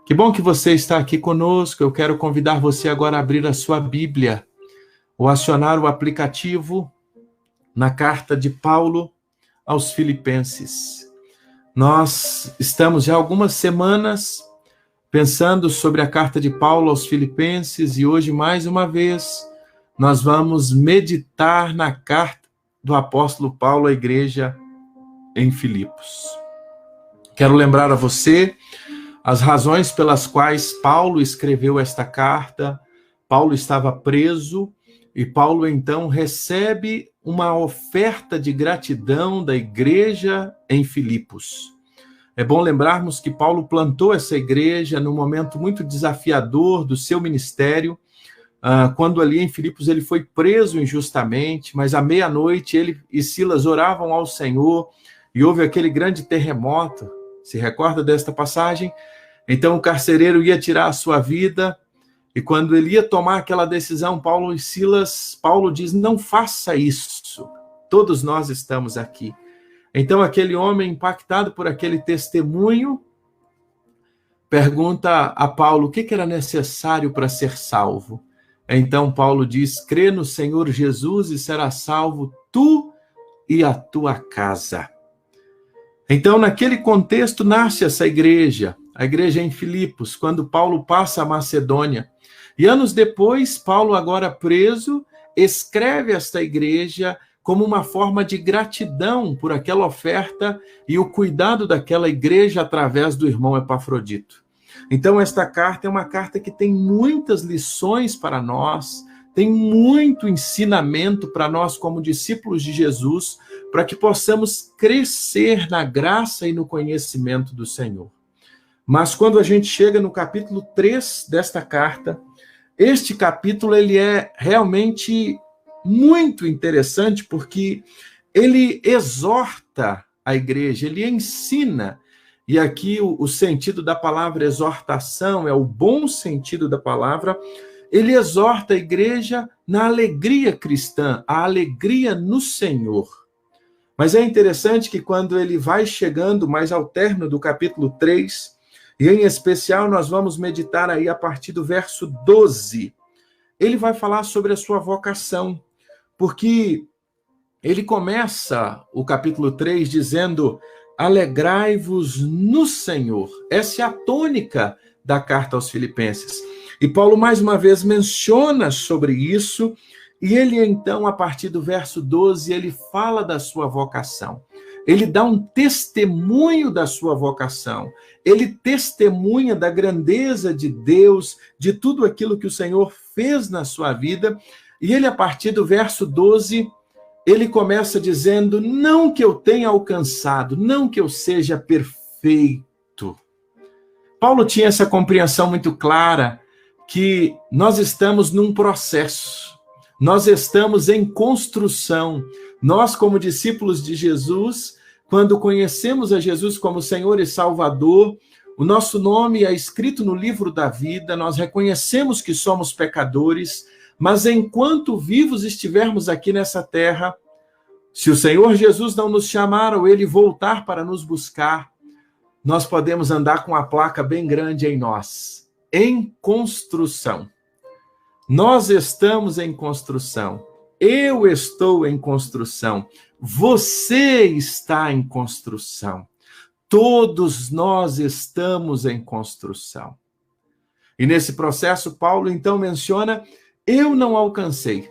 Que bom que você está aqui conosco. Eu quero convidar você agora a abrir a sua Bíblia ou acionar o aplicativo na carta de Paulo aos Filipenses. Nós estamos já há algumas semanas pensando sobre a carta de Paulo aos Filipenses e hoje, mais uma vez, nós vamos meditar na carta do apóstolo Paulo à igreja em Filipos. Quero lembrar a você as razões pelas quais Paulo escreveu esta carta. Paulo estava preso e Paulo então recebe uma oferta de gratidão da igreja em Filipos. É bom lembrarmos que Paulo plantou essa igreja num momento muito desafiador do seu ministério, quando ali em Filipos ele foi preso injustamente, mas à meia-noite ele e Silas oravam ao Senhor e houve aquele grande terremoto. Se recorda desta passagem? Então o carcereiro ia tirar a sua vida e quando ele ia tomar aquela decisão, Paulo diz, não faça isso, todos nós estamos aqui. Então aquele homem impactado por aquele testemunho pergunta a Paulo o que era necessário para ser salvo. Então Paulo diz, crê no Senhor Jesus e será salvo tu e a tua casa. Então naquele contexto nasce essa igreja, a igreja em Filipos, quando Paulo passa a Macedônia. E anos depois, Paulo, agora preso, escreve esta igreja como uma forma de gratidão por aquela oferta e o cuidado daquela igreja através do irmão Epafrodito. Então, esta carta é uma carta que tem muitas lições para nós, tem muito ensinamento para nós como discípulos de Jesus, para que possamos crescer na graça e no conhecimento do Senhor. Mas quando a gente chega no capítulo 3 desta carta, este capítulo ele é realmente muito interessante porque ele exorta a igreja, ele ensina, e aqui o sentido da palavra exortação é o bom sentido da palavra, ele exorta a igreja na alegria cristã, a alegria no Senhor. Mas é interessante que quando ele vai chegando mais ao término do capítulo 3, e em especial nós vamos meditar aí a partir do verso 12, ele vai falar sobre a sua vocação, porque ele começa o capítulo 3 dizendo, alegrai-vos no Senhor. Essa é a tônica da carta aos Filipenses. E Paulo mais uma vez menciona sobre isso, e ele então, a partir do verso 12, ele fala da sua vocação. Ele dá um testemunho da sua vocação. Ele testemunha da grandeza de Deus, de tudo aquilo que o Senhor fez na sua vida. E ele, a partir do verso 12, ele começa dizendo, não que eu tenha alcançado, não que eu seja perfeito. Paulo tinha essa compreensão muito clara que nós estamos num processo, nós estamos em construção. Nós, como discípulos de Jesus, quando conhecemos a Jesus como Senhor e Salvador, o nosso nome é escrito no livro da vida, nós reconhecemos que somos pecadores, mas enquanto vivos estivermos aqui nessa terra, se o Senhor Jesus não nos chamar ou Ele voltar para nos buscar, nós podemos andar com a placa bem grande em nós, em construção. Nós estamos em construção. Eu estou em construção. Você está em construção. Todos nós estamos em construção. E nesse processo, Paulo então menciona, eu não alcancei.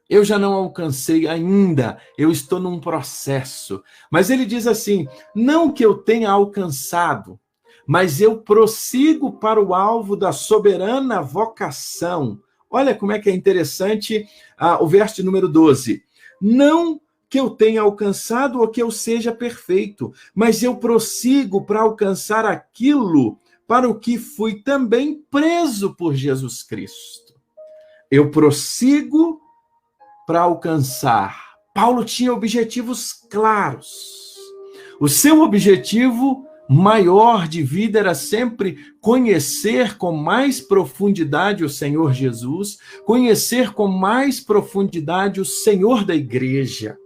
Eu já não alcancei ainda. Eu estou num processo. Mas ele diz assim, não que eu tenha alcançado, mas eu prossigo para o alvo da soberana vocação. Olha como é que é interessante o verso de número 12. Não que eu tenha alcançado ou que eu seja perfeito, mas eu prossigo para alcançar aquilo para o que fui também preso por Jesus Cristo. Eu prossigo para alcançar. Paulo tinha objetivos claros. O seu objetivo maior de vida era sempre conhecer com mais profundidade o Senhor Jesus, conhecer com mais profundidade o Senhor da igreja.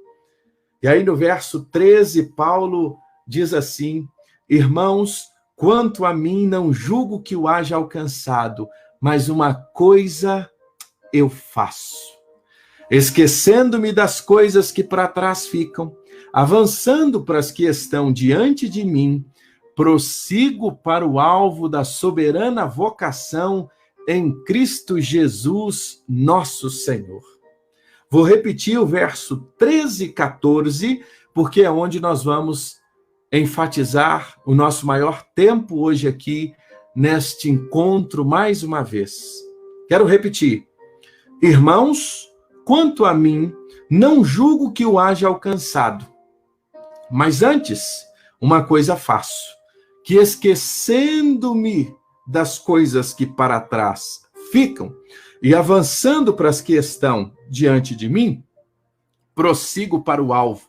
E aí no verso 13, Paulo diz assim, irmãos, quanto a mim, não julgo que o haja alcançado, mas uma coisa eu faço, esquecendo-me das coisas que para trás ficam, avançando para as que estão diante de mim, prossigo para o alvo da soberana vocação em Cristo Jesus, nosso Senhor. Vou repetir o verso 13 e 14, porque é onde nós vamos enfatizar o nosso maior tempo hoje aqui, neste encontro, mais uma vez. Quero repetir. Irmãos, quanto a mim, não julgo que o haja alcançado, mas antes, uma coisa faço, que esquecendo-me das coisas que para trás ficam e avançando para as que estão diante de mim, prossigo para o alvo,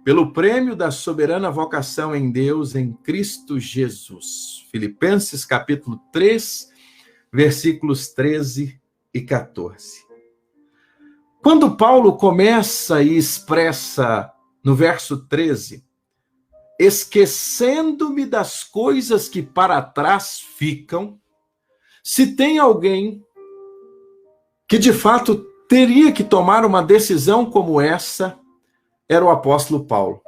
pelo prêmio da soberana vocação em Deus, em Cristo Jesus. Filipenses capítulo 3, versículos 13 e 14. Quando Paulo começa e expressa no verso 13, esquecendo-me das coisas que para trás ficam, se tem alguém que de fato teria que tomar uma decisão como essa, era o apóstolo Paulo.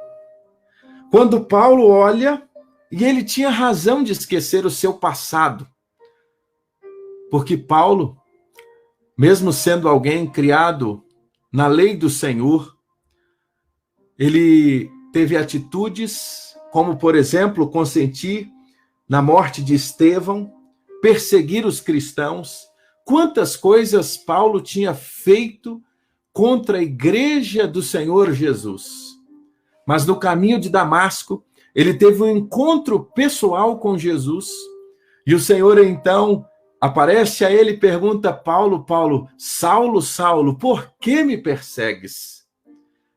Quando Paulo olha, e ele tinha razão de esquecer o seu passado, porque Paulo, mesmo sendo alguém criado na lei do Senhor, ele teve atitudes como, por exemplo, consentir na morte de Estevão, perseguir os cristãos. Quantas coisas Paulo tinha feito contra a igreja do Senhor Jesus. Mas no caminho de Damasco, ele teve um encontro pessoal com Jesus, e o Senhor então aparece a ele e pergunta: Paulo, Saulo, Saulo, por que me persegues?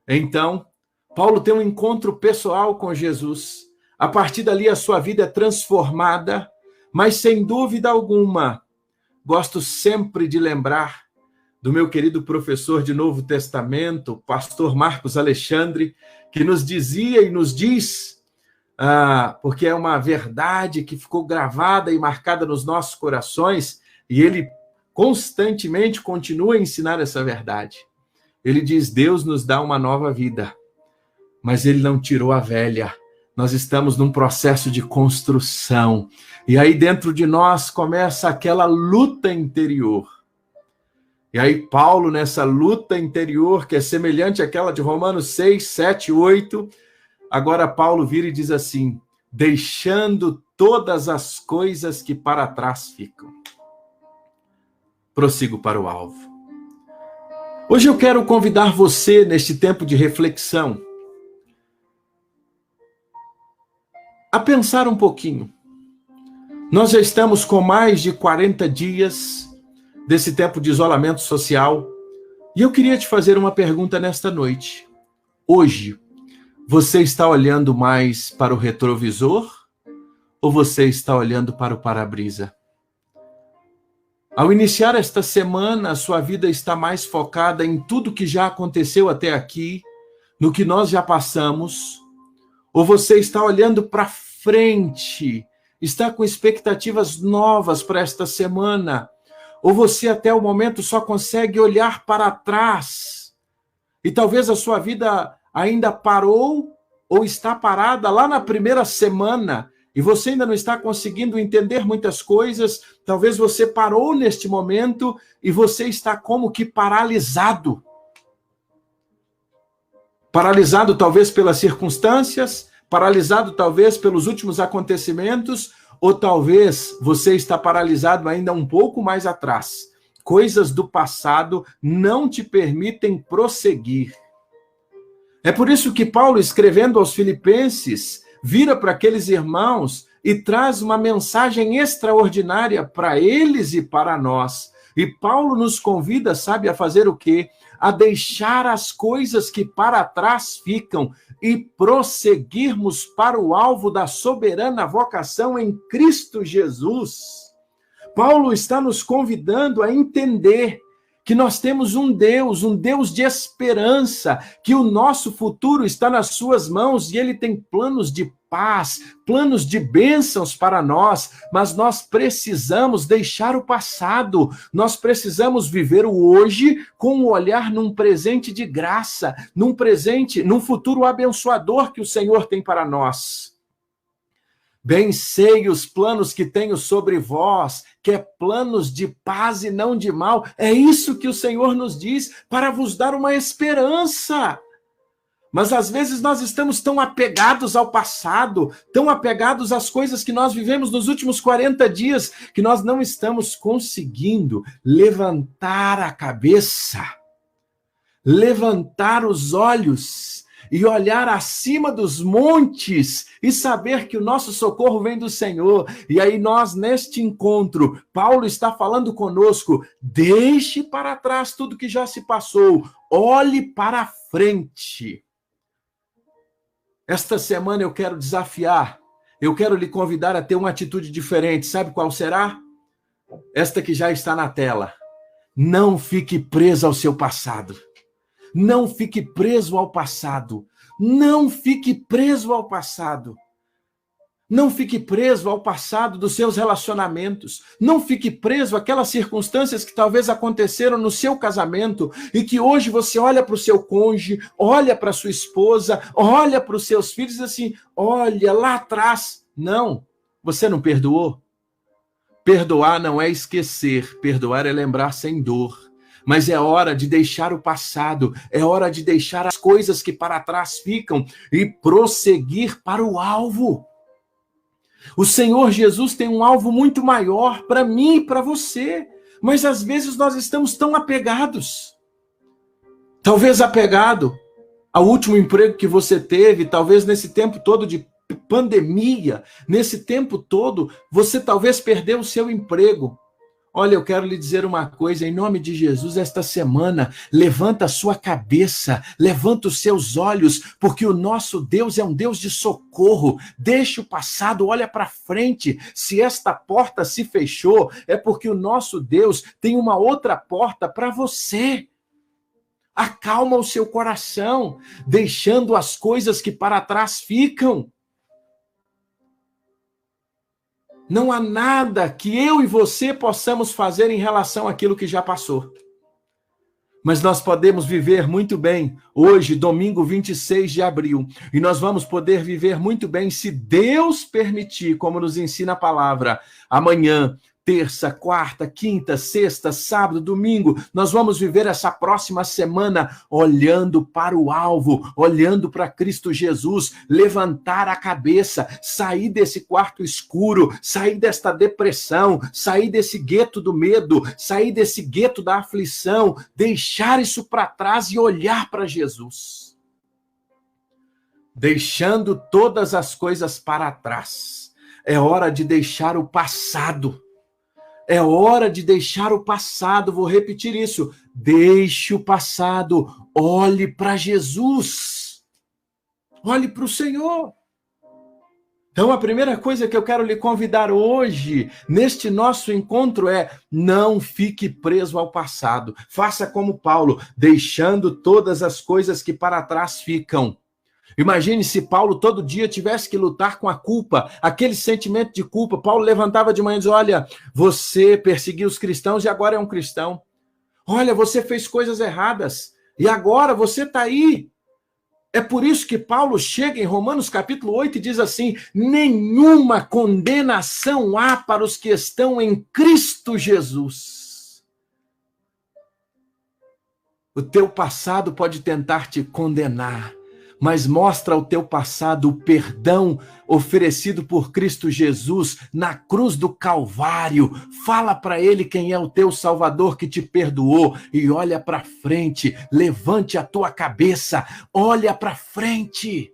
Então, Paulo tem um encontro pessoal com Jesus. A partir dali, a sua vida é transformada, mas sem dúvida alguma, gosto sempre de lembrar do meu querido professor de Novo Testamento, pastor Marcos Alexandre, que nos dizia e nos diz, porque é uma verdade que ficou gravada e marcada nos nossos corações, e ele constantemente continua a ensinar essa verdade. Ele diz: Deus nos dá uma nova vida, mas ele não tirou a velha. Nós estamos num processo de construção. E aí dentro de nós começa aquela luta interior. E aí Paulo, nessa luta interior, que é semelhante àquela de Romanos 6, 7, 8, agora Paulo vira e diz assim: deixando todas as coisas que para trás ficam, prossigo para o alvo. Hoje eu quero convidar você, neste tempo de reflexão, a pensar um pouquinho. Nós já estamos com mais de 40 dias desse tempo de isolamento social, e eu queria te fazer uma pergunta nesta noite. Hoje, você está olhando mais para o retrovisor ou você está olhando para o para-brisa? Ao iniciar esta semana, a sua vida está mais focada em tudo que já aconteceu até aqui, no que nós já passamos, ou você está olhando para frente, está com expectativas novas para esta semana, ou você até o momento só consegue olhar para trás, e talvez a sua vida ainda parou ou está parada lá na primeira semana, e você ainda não está conseguindo entender muitas coisas. Talvez você parou neste momento e você está como que paralisado. Paralisado talvez pelas circunstâncias, paralisado talvez pelos últimos acontecimentos, ou talvez você está paralisado ainda um pouco mais atrás. Coisas do passado não te permitem prosseguir. É por isso que Paulo, escrevendo aos Filipenses, vira para aqueles irmãos e traz uma mensagem extraordinária para eles e para nós. E Paulo nos convida, sabe, a fazer o quê? A deixar as coisas que para trás ficam e prosseguirmos para o alvo da soberana vocação em Cristo Jesus. Paulo está nos convidando a entender que nós temos um Deus de esperança, que o nosso futuro está nas suas mãos e ele tem planos de paz, planos de bênçãos para nós, mas nós precisamos deixar o passado, nós precisamos viver o hoje com o olhar num presente de graça, num futuro abençoador que o Senhor tem para nós. Bem sei os planos que tenho sobre vós, que é planos de paz e não de mal. É isso que o Senhor nos diz, para vos dar uma esperança. Mas às vezes nós estamos tão apegados ao passado, tão apegados às coisas que nós vivemos nos últimos 40 dias, que nós não estamos conseguindo levantar a cabeça, levantar os olhos e olhar acima dos montes e saber que o nosso socorro vem do Senhor. E aí nós, neste encontro, Paulo está falando conosco, deixe para trás tudo que já se passou, olhe para a frente. Esta semana eu quero desafiar, eu quero lhe convidar a ter uma atitude diferente. Sabe qual será? Esta que já está na tela. Não fique preso ao seu passado. Não fique preso ao passado. Não fique preso ao passado. Não fique preso ao passado dos seus relacionamentos. Não fique preso àquelas circunstâncias que talvez aconteceram no seu casamento e que hoje você olha para o seu cônjuge, olha para a sua esposa, olha para os seus filhos e diz assim, olha lá atrás. Não, você não perdoou? Perdoar não é esquecer, perdoar é lembrar sem dor. Mas é hora de deixar o passado, é hora de deixar as coisas que para trás ficam e prosseguir para o alvo. O Senhor Jesus tem um alvo muito maior para mim e para você, mas às vezes nós estamos tão apegados. Talvez apegado ao último emprego que você teve, talvez nesse tempo todo de pandemia, nesse tempo todo, você talvez perdeu o seu emprego. Olha, eu quero lhe dizer uma coisa, em nome de Jesus, esta semana, levanta a sua cabeça, levanta os seus olhos, porque o nosso Deus é um Deus de socorro. Deixa o passado, olha para frente. Se esta porta se fechou, é porque o nosso Deus tem uma outra porta para você. Acalma o seu coração, deixando as coisas que para trás ficam. Não há nada que eu e você possamos fazer em relação àquilo que já passou. Mas nós podemos viver muito bem hoje, domingo 26 de abril. E nós vamos poder viver muito bem se Deus permitir, como nos ensina a palavra, amanhã, terça, quarta, quinta, sexta, sábado, domingo, nós vamos viver essa próxima semana olhando para o alvo, olhando para Cristo Jesus, levantar a cabeça, sair desse quarto escuro, sair desta depressão, sair desse gueto do medo, sair desse gueto da aflição, deixar isso para trás e olhar para Jesus. Deixando todas as coisas para trás. É hora de deixar o passado. É hora de deixar o passado, vou repetir isso. Deixe o passado, olhe para Jesus. Olhe para o Senhor. Então, a primeira coisa que eu quero lhe convidar hoje, neste nosso encontro, é não fique preso ao passado. Faça como Paulo, deixando todas as coisas que para trás ficam. Imagine se Paulo todo dia tivesse que lutar com a culpa, aquele sentimento de culpa. Paulo levantava de manhã e dizia, olha, você perseguiu os cristãos e agora é um cristão. Olha, você fez coisas erradas e agora você está aí. É por isso que Paulo chega em Romanos capítulo 8 e diz assim, nenhuma condenação há para os que estão em Cristo Jesus. O teu passado pode tentar te condenar, mas mostra ao teu passado o perdão oferecido por Cristo Jesus na cruz do Calvário. Fala para ele quem é o teu Salvador que te perdoou e olha para frente, levante a tua cabeça, olha para frente.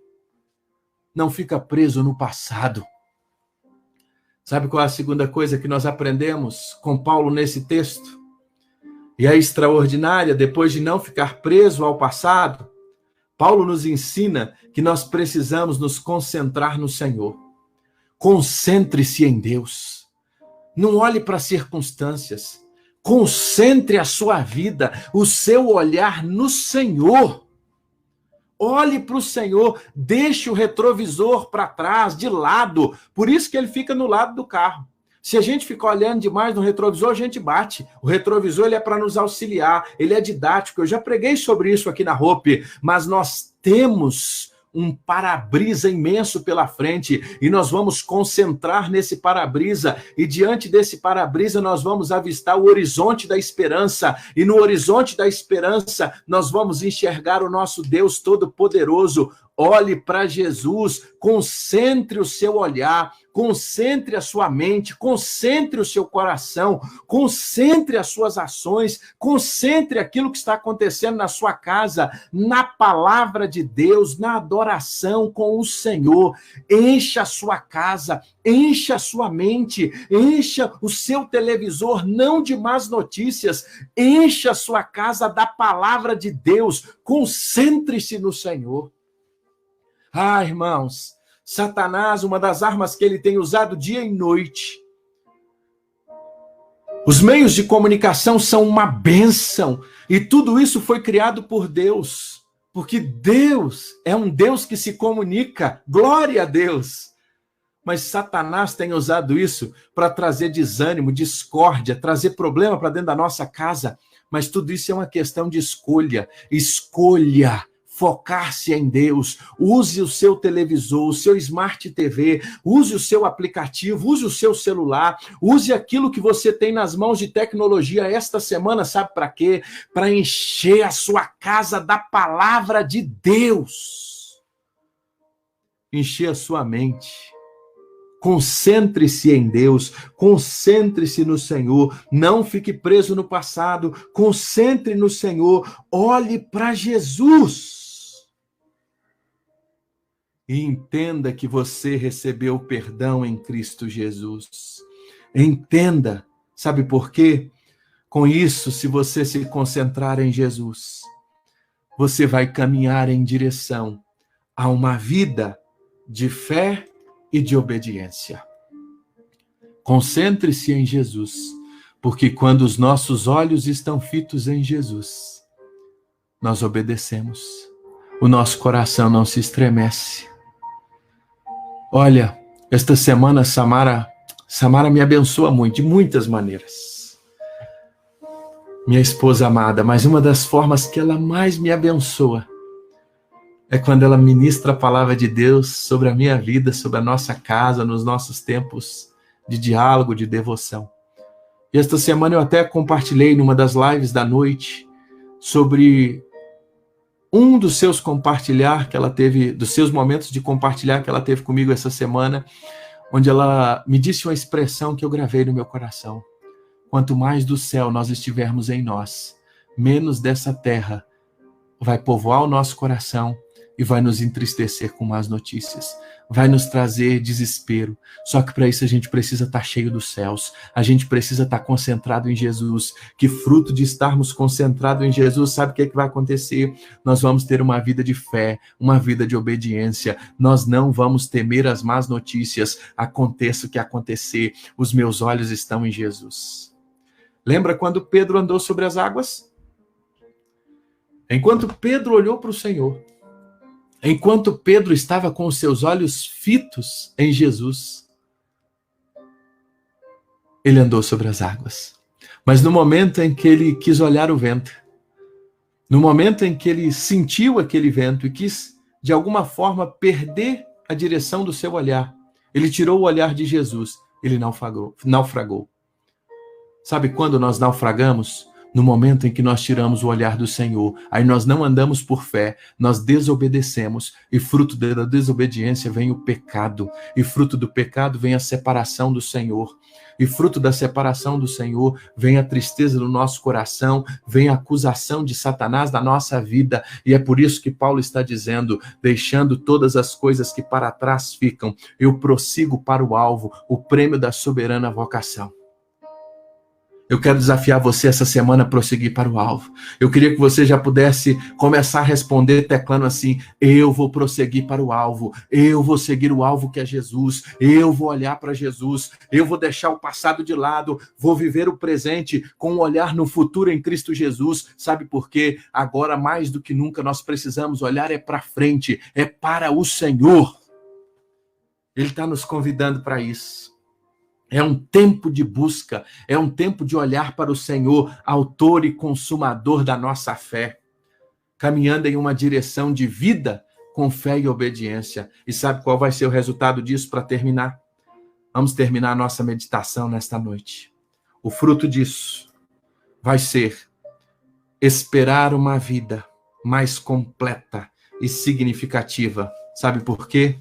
Não fica preso no passado. Sabe qual é a segunda coisa que nós aprendemos com Paulo nesse texto? E é extraordinária, depois de não ficar preso ao passado, Paulo nos ensina que nós precisamos nos concentrar no Senhor. Concentre-se em Deus. Não olhe para as circunstâncias. Concentre a sua vida, o seu olhar no Senhor. Olhe para o Senhor, deixe o retrovisor para trás, de lado. Por isso que ele fica no lado do carro. Se a gente ficar olhando demais no retrovisor, a gente bate. O retrovisor ele é para nos auxiliar, ele é didático. Eu já preguei sobre isso aqui na Hope, mas nós temos um para-brisa imenso pela frente e nós vamos concentrar nesse para-brisa e diante desse para-brisa nós vamos avistar o horizonte da esperança e no horizonte da esperança nós vamos enxergar o nosso Deus Todo-Poderoso. Olhe para Jesus, concentre o seu olhar, concentre a sua mente, concentre o seu coração, concentre as suas ações, concentre aquilo que está acontecendo na sua casa, na palavra de Deus, na adoração com o Senhor. Encha a sua casa, encha a sua mente, encha o seu televisor, não de más notícias, encha a sua casa da palavra de Deus, concentre-se no Senhor. Ah, irmãos, Satanás, uma das armas que ele tem usado dia e noite. Os meios de comunicação são uma bênção. E tudo isso foi criado por Deus. Porque Deus é um Deus que se comunica. Glória a Deus. Mas Satanás tem usado isso para trazer desânimo, discórdia, trazer problema para dentro da nossa casa. Mas tudo isso é uma questão de escolha. Escolha focar-se em Deus. Use o seu televisor, o seu Smart TV, use o seu aplicativo, use o seu celular, use aquilo que você tem nas mãos de tecnologia esta semana, sabe para quê? Para encher a sua casa da palavra de Deus. Encher a sua mente. Concentre-se em Deus, concentre-se no Senhor, não fique preso no passado, concentre no Senhor, olhe para Jesus. E entenda que você recebeu perdão em Cristo Jesus. Entenda, sabe por quê? Com isso, se você se concentrar em Jesus, você vai caminhar em direção a uma vida de fé e de obediência. Concentre-se em Jesus, porque quando os nossos olhos estão fitos em Jesus, nós obedecemos. O nosso coração não se estremece. Olha, esta semana Samara me abençoa muito, de muitas maneiras. Minha esposa amada, mas uma das formas que ela mais me abençoa é quando ela ministra a palavra de Deus sobre a minha vida, sobre a nossa casa, nos nossos tempos de diálogo, de devoção. E esta semana eu até compartilhei numa das lives da noite sobre um dos seus compartilhar que ela teve, dos seus momentos de compartilhar que ela teve comigo essa semana, onde ela me disse uma expressão que eu gravei no meu coração. Quanto mais do céu nós estivermos em nós, menos dessa terra vai povoar o nosso coração e vai nos entristecer com más notícias. Vai nos trazer desespero. Só que para isso a gente precisa estar cheio dos céus. A gente precisa estar concentrado em Jesus. Que fruto de estarmos concentrados em Jesus, sabe o que vai acontecer? Nós vamos ter uma vida de fé, uma vida de obediência. Nós não vamos temer as más notícias. Aconteça o que acontecer, os meus olhos estão em Jesus. Lembra quando Pedro andou sobre as águas? Enquanto Pedro olhou para o Senhor, enquanto Pedro estava com os seus olhos fitos em Jesus, ele andou sobre as águas. Mas no momento em que ele quis olhar o vento, no momento em que ele sentiu aquele vento e quis, de alguma forma, perder a direção do seu olhar, ele tirou o olhar de Jesus, ele naufragou. Sabe quando nós naufragamos? No momento em que nós tiramos o olhar do Senhor, aí nós não andamos por fé, nós desobedecemos, e fruto da desobediência vem o pecado, e fruto do pecado vem a separação do Senhor, e fruto da separação do Senhor vem a tristeza no nosso coração, vem a acusação de Satanás na nossa vida, e é por isso que Paulo está dizendo, deixando todas as coisas que para trás ficam, eu prossigo para o alvo, o prêmio da soberana vocação. Eu quero desafiar você essa semana a prosseguir para o alvo. Eu queria que você já pudesse começar a responder teclando assim: eu vou prosseguir para o alvo, eu vou seguir o alvo que é Jesus, eu vou olhar para Jesus, eu vou deixar o passado de lado, vou viver o presente com um olhar no futuro em Cristo Jesus. Sabe por quê? Agora, mais do que nunca, nós precisamos olhar para frente, é para o Senhor. Ele está nos convidando para isso. É um tempo de busca, é um tempo de olhar para o Senhor, autor e consumador da nossa fé, caminhando em uma direção de vida com fé e obediência. E sabe qual vai ser o resultado disso para terminar? Vamos terminar a nossa meditação nesta noite. O fruto disso vai ser esperar uma vida mais completa e significativa. Sabe por quê?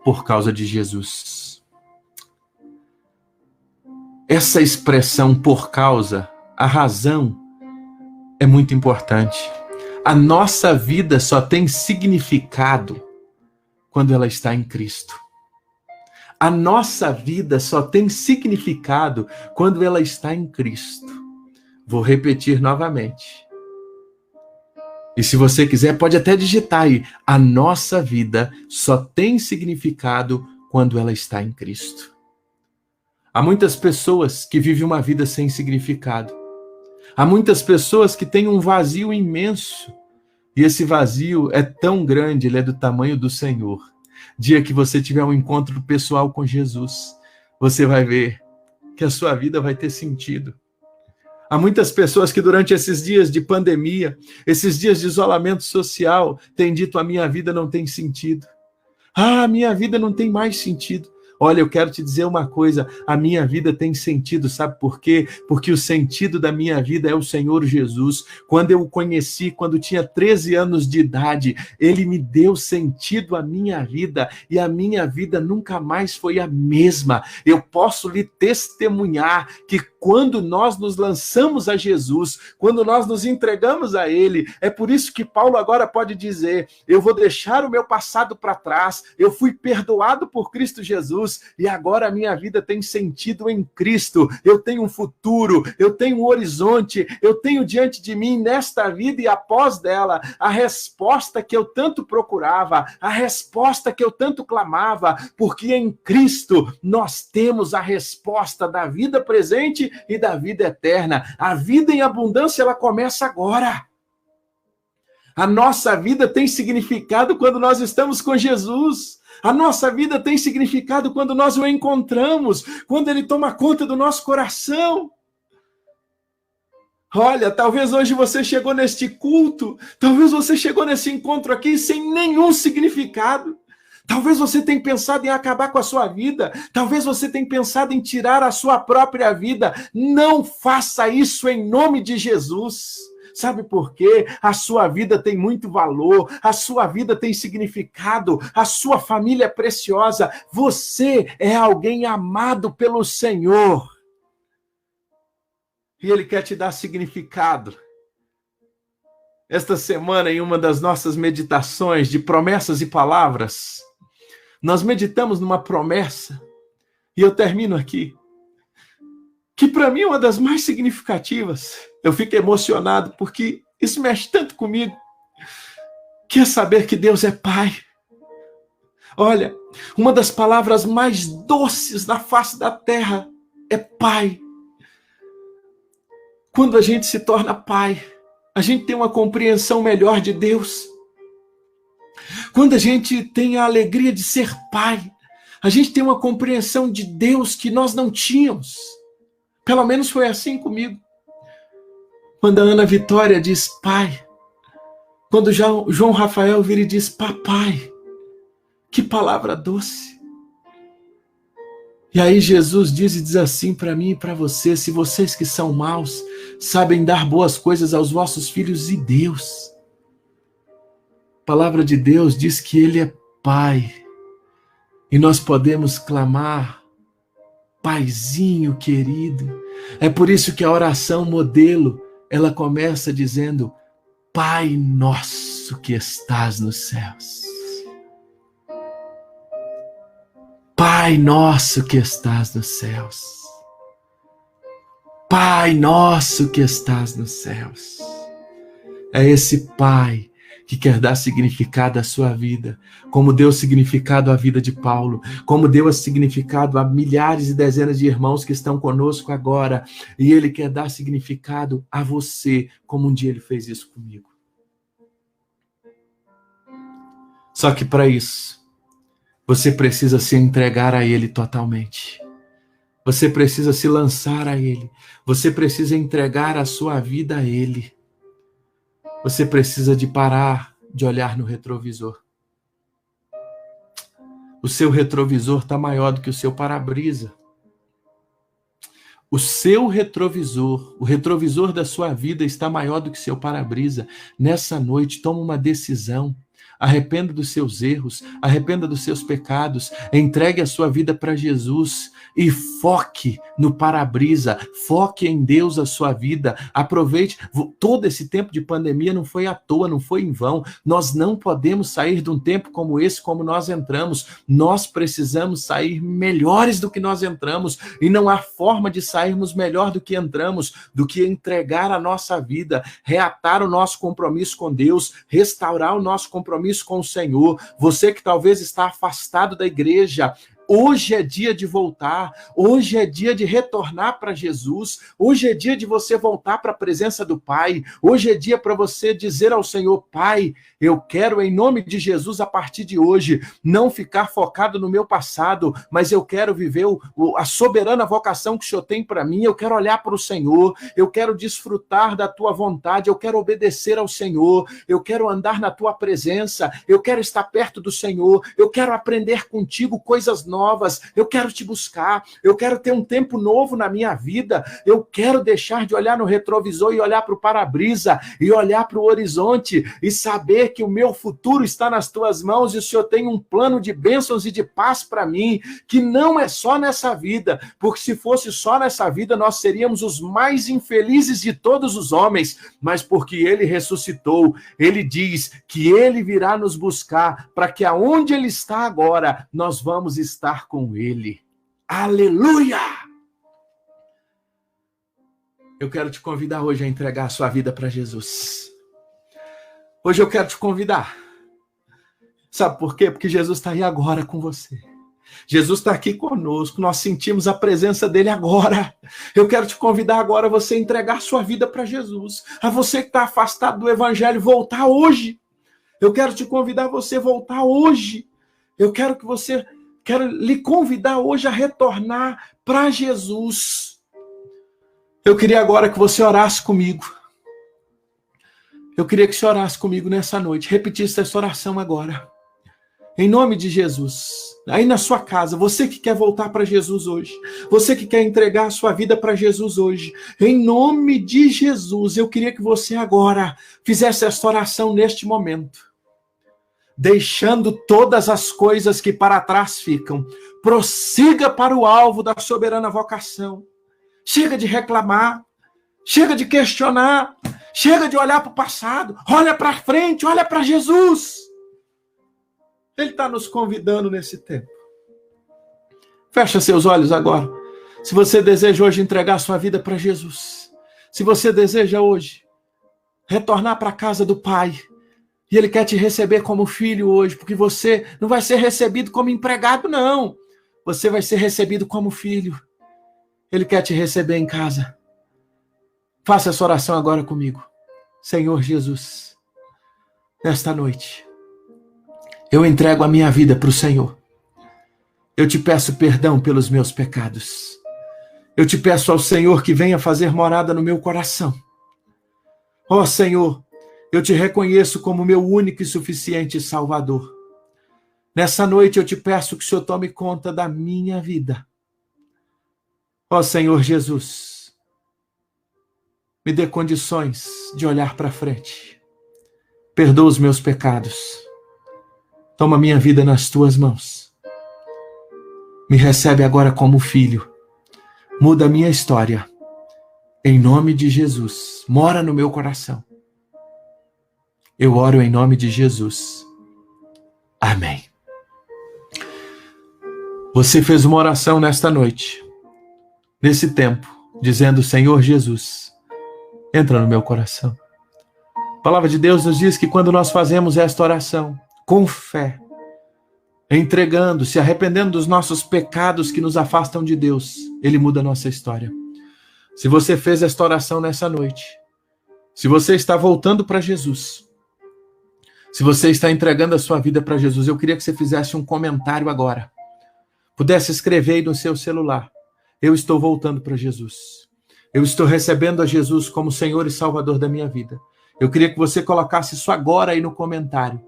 Por causa de Jesus. Essa expressão por causa, a razão, é muito importante. A nossa vida só tem significado quando ela está em Cristo. A nossa vida só tem significado quando ela está em Cristo. Vou repetir novamente. E se você quiser, pode até digitar aí. A nossa vida só tem significado quando ela está em Cristo. Há muitas pessoas que vivem uma vida sem significado. Há muitas pessoas que têm um vazio imenso. E esse vazio é tão grande, ele é do tamanho do Senhor. Dia que você tiver um encontro pessoal com Jesus, você vai ver que a sua vida vai ter sentido. Há muitas pessoas que durante esses dias de pandemia, esses dias de isolamento social, têm dito: a minha vida não tem sentido. A minha vida não tem mais sentido. Olha, eu quero te dizer uma coisa, a minha vida tem sentido, sabe por quê? Porque o sentido da minha vida é o Senhor Jesus. Quando eu o conheci, quando tinha 13 anos de idade, ele me deu sentido à minha vida, e a minha vida nunca mais foi a mesma. Eu posso lhe testemunhar que quando nós nos lançamos a Jesus, quando nós nos entregamos a ele, é por isso que Paulo agora pode dizer: eu vou deixar o meu passado para trás, eu fui perdoado por Cristo Jesus, e agora a minha vida tem sentido em Cristo. Eu tenho um futuro, eu tenho um horizonte, eu tenho diante de mim, nesta vida e após dela, a resposta que eu tanto procurava, a resposta que eu tanto clamava, porque em Cristo nós temos a resposta da vida presente e da vida eterna. A vida em abundância, ela começa agora. A nossa vida tem significado quando nós estamos com Jesus. A nossa vida tem significado quando nós o encontramos, quando ele toma conta do nosso coração. Olha, talvez hoje você chegou neste culto, talvez você chegou nesse encontro aqui sem nenhum significado. Talvez você tenha pensado em acabar com a sua vida, talvez você tenha pensado em tirar a sua própria vida. Não faça isso em nome de Jesus. Sabe por quê? A sua vida tem muito valor, a sua vida tem significado, a sua família é preciosa, você é alguém amado pelo Senhor. E Ele quer te dar significado. Esta semana, em uma das nossas meditações de promessas e palavras, nós meditamos numa promessa, e eu termino aqui, que para mim é uma das mais significativas. Eu fico emocionado porque isso mexe tanto comigo, que é saber que Deus é Pai. Olha, uma das palavras mais doces na face da terra é Pai. Quando a gente se torna pai, a gente tem uma compreensão melhor de Deus. Quando a gente tem a alegria de ser pai, a gente tem uma compreensão de Deus que nós não tínhamos. Pelo menos foi assim comigo. Quando a Ana Vitória diz pai, quando João Rafael vira e diz papai, que palavra doce. E aí Jesus diz assim para mim e para você: se vocês que são maus sabem dar boas coisas aos vossos filhos, e Deus, a palavra de Deus diz que Ele é Pai, e nós podemos clamar: Paizinho querido. É por isso que a oração modelo, ela começa dizendo: Pai nosso que estás nos céus. Pai nosso que estás nos céus. Pai nosso que estás nos céus. É esse Pai que quer dar significado à sua vida, como deu significado à vida de Paulo, como deu significado a milhares e dezenas de irmãos que estão conosco agora, e Ele quer dar significado a você, como um dia Ele fez isso comigo. Só que para isso, você precisa se entregar a Ele totalmente. Você precisa se lançar a Ele. Você precisa entregar a sua vida a Ele. Você precisa de parar de olhar no retrovisor. O seu retrovisor está maior do que o seu para-brisa. O seu retrovisor, o retrovisor da sua vida está maior do que o seu para-brisa. Nessa noite, toma uma decisão. Arrependa dos seus erros, arrependa dos seus pecados, entregue a sua vida para Jesus e foque no para-brisa, foque em Deus a sua vida, aproveite. Todo esse tempo de pandemia não foi à toa, não foi em vão. Nós não podemos sair de um tempo como esse, como nós entramos. Nós precisamos sair melhores do que nós entramos, e não há forma de sairmos melhor do que entramos, do que entregar a nossa vida, reatar o nosso compromisso com Deus, restaurar o nosso compromisso com o Senhor. Você que talvez está afastado da igreja, hoje é dia de voltar, hoje é dia de retornar para Jesus, hoje é dia de você voltar para a presença do Pai, hoje é dia para você dizer ao Senhor: Pai, eu quero em nome de Jesus a partir de hoje não ficar focado no meu passado, mas eu quero viver a soberana vocação que o Senhor tem para mim. Eu quero olhar para o Senhor, eu quero desfrutar da tua vontade, eu quero obedecer ao Senhor, eu quero andar na tua presença, eu quero estar perto do Senhor, eu quero aprender contigo coisas novas, eu quero te buscar, eu quero ter um tempo novo na minha vida, eu quero deixar de olhar no retrovisor e olhar para o para-brisa e olhar para o horizonte e saber que o meu futuro está nas tuas mãos e o Senhor tem um plano de bênçãos e de paz para mim, que não é só nessa vida, porque se fosse só nessa vida nós seríamos os mais infelizes de todos os homens, mas porque Ele ressuscitou, Ele diz que Ele virá nos buscar para que aonde Ele está agora, nós vamos estar com Ele. Aleluia! Eu quero te convidar hoje a entregar a sua vida para Jesus. Hoje eu quero te convidar. Sabe por quê? Porque Jesus está aí agora com você. Jesus está aqui conosco, nós sentimos a presença dele agora. Eu quero te convidar agora a você entregar sua vida para Jesus. A você que está afastado do evangelho, voltar hoje. Eu quero te convidar a você voltar hoje. Eu quero lhe convidar hoje a retornar para Jesus. Eu queria agora que você orasse comigo. Eu queria que você orasse comigo nessa noite. Repetisse essa oração agora. Em nome de Jesus. Aí na sua casa, você que quer voltar para Jesus hoje. Você que quer entregar a sua vida para Jesus hoje. Em nome de Jesus, eu queria que você agora fizesse essa oração neste momento. Deixando todas as coisas que para trás ficam. Prossiga para o alvo da soberana vocação. Chega de reclamar. Chega de questionar. Chega de olhar para o passado. Olha para frente, olha para Jesus. Ele está nos convidando nesse tempo. Fecha seus olhos agora. Se você deseja hoje entregar sua vida para Jesus. Se você deseja hoje retornar para a casa do Pai. E Ele quer te receber como filho hoje. Porque você não vai ser recebido como empregado, não. Você vai ser recebido como filho. Ele quer te receber em casa. Faça essa oração agora comigo. Senhor Jesus, nesta noite, eu entrego a minha vida para o Senhor. Eu te peço perdão pelos meus pecados. Eu te peço ao Senhor que venha fazer morada no meu coração. Ó Senhor, eu te reconheço como meu único e suficiente Salvador. Nessa noite eu te peço que o Senhor tome conta da minha vida. Ó Senhor Jesus, me dê condições de olhar para frente. Perdoa os meus pecados. Toma minha vida nas tuas mãos. Me recebe agora como filho. Muda a minha história. Em nome de Jesus. Mora no meu coração. Eu oro em nome de Jesus. Amém. Você fez uma oração nesta noite. Nesse tempo. dizendo: Senhor Jesus, entra no meu coração. A palavra de Deus nos diz que quando nós fazemos esta oração, com fé, entregando, se arrependendo dos nossos pecados que nos afastam de Deus, Ele muda a nossa história. Se você fez esta oração nessa noite, se você está voltando para Jesus, se você está entregando a sua vida para Jesus, eu queria que você fizesse um comentário agora. Pudesse escrever aí no seu celular: eu estou voltando para Jesus. Eu estou recebendo a Jesus como Senhor e Salvador da minha vida. Eu queria que você colocasse isso agora aí no comentário.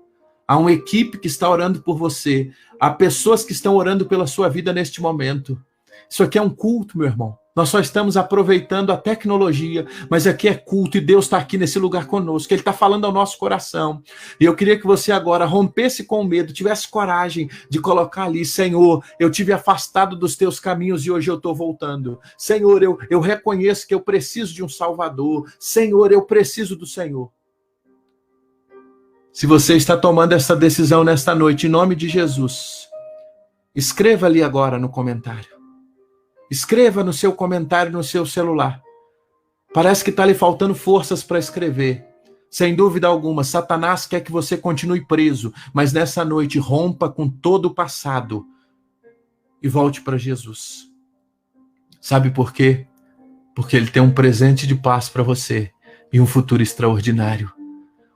Há uma equipe que está orando por você. Há pessoas que estão orando pela sua vida neste momento. Isso aqui é um culto, meu irmão. Nós só estamos aproveitando a tecnologia, mas aqui é culto e Deus está aqui nesse lugar conosco. Ele está falando ao nosso coração. E eu queria que você agora rompesse com o medo, tivesse coragem de colocar ali: Senhor, eu tive afastado dos teus caminhos e hoje eu estou voltando. Senhor, eu reconheço que eu preciso de um Salvador. Senhor, eu preciso do Senhor. Se você está tomando essa decisão nesta noite, em nome de Jesus, escreva ali agora no comentário. Escreva no seu comentário, no seu celular. Parece que está lhe faltando forças para escrever. Sem dúvida alguma, Satanás quer que você continue preso, mas nessa noite rompa com todo o passado e volte para Jesus. Sabe por quê? Porque Ele tem um presente de paz para você e um futuro extraordinário.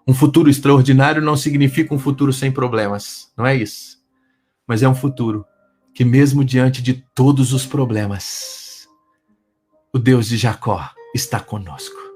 Um futuro extraordinário não significa um futuro sem problemas, não é isso? Mas é um futuro que mesmo diante de todos os problemas, o Deus de Jacó está conosco.